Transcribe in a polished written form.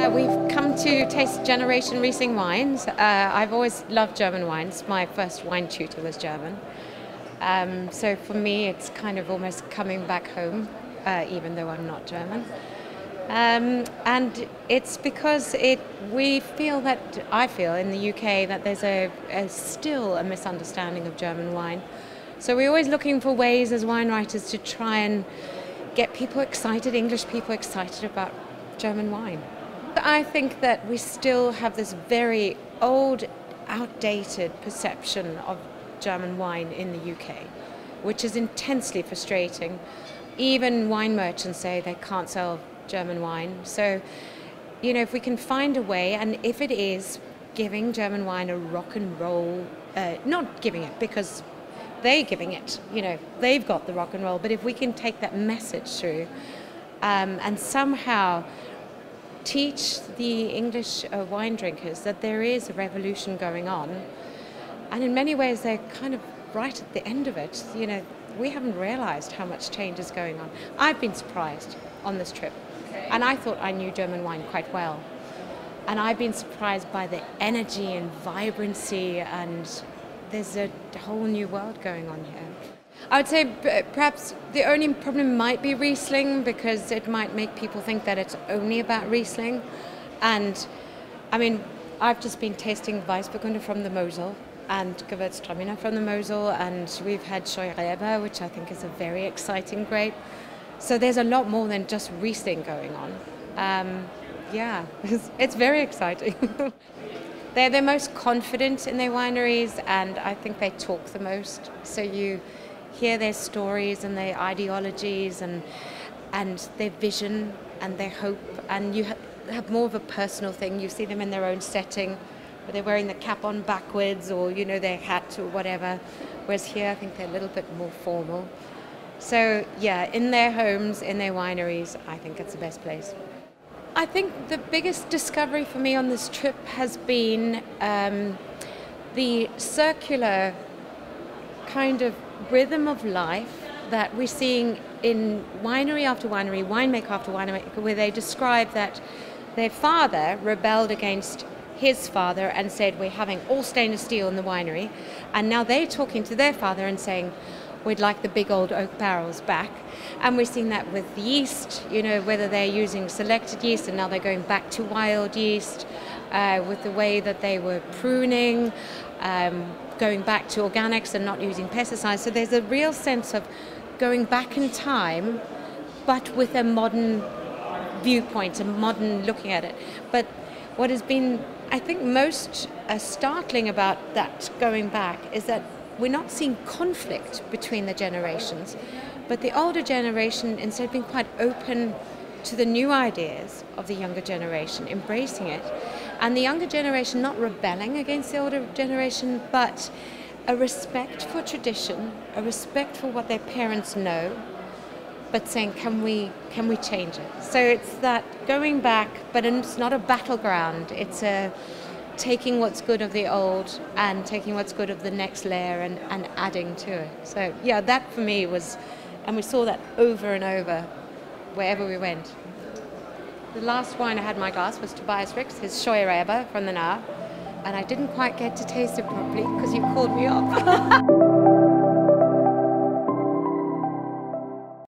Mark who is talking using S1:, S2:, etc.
S1: We've come to taste Generation Riesling wines. I've always loved German wines. My first wine tutor was German. So for me, it's kind of almost coming back home, even though I'm not German. And it's because I feel in the UK that there's still a misunderstanding of German wine. So we're always looking for ways as wine writers to try and get people excited, English people excited about German wine. I think that we still have this very old, outdated perception of German wine in the UK, which is intensely frustrating. Even wine merchants say they can't sell German wine. So, you know, if we can find a way, and if it is giving German wine a rock and roll, not giving it because they're giving it, you know, they've got the rock and roll, but if we can take that message through and somehow teach the English wine drinkers that there is a revolution going on, and in many ways they're kind of right at the end of it. You know, we haven't realized how much change is going on. I've been surprised on this trip, and I thought I knew German wine quite well, and I've been surprised by the energy and vibrancy, and there's a whole new world going on here. I would say perhaps the only problem might be Riesling, because it might make people think that it's only about Riesling. And I mean, I've just been tasting Weißburgunder from the Mosel and Gewürztraminer from the Mosel, and we've had Scheurebe, which I think is a very exciting grape. So there's a lot more than just Riesling going on. Yeah, it's very exciting. They're the most confident in their wineries, and I think they talk the most. So you hear their stories and their ideologies and their vision and their hope, and you have more of a personal thing. You see them in their own setting, where they're wearing the cap on backwards, or you know, their hat or whatever. Whereas here, I think they're a little bit more formal. So yeah, in their homes, in their wineries, I think it's the best place. I think the biggest discovery for me on this trip has been the circular kind of rhythm of life that we're seeing in winery after winery, winemaker after winemaker, where they describe that their father rebelled against his father and said, we're having all stainless steel in the winery, and now they're talking to their father and saying, we'd like the big old oak barrels back. And we're seeing that with yeast, you know, whether they're using selected yeast and now they're going back to wild yeast, with the way that they were pruning, going back to organics and not using pesticides. So there's a real sense of going back in time, but with a modern viewpoint, a modern looking at it. But what has been, I think, most startling about that going back is that we're not seeing conflict between the generations, but the older generation, instead of being quite open to the new ideas of the younger generation, embracing it, and the younger generation not rebelling against the older generation, but a respect for tradition, a respect for what their parents know, but saying, can we change it? So it's that going back, but it's not a battleground, it's a taking what's good of the old and taking what's good of the next layer and adding to it. So yeah, that for me was, and we saw that over and over wherever we went. The last wine I had in my glass was Tobias Ricks, his Scheurebe from the Nahe, and I didn't quite get to taste it properly because you called me up.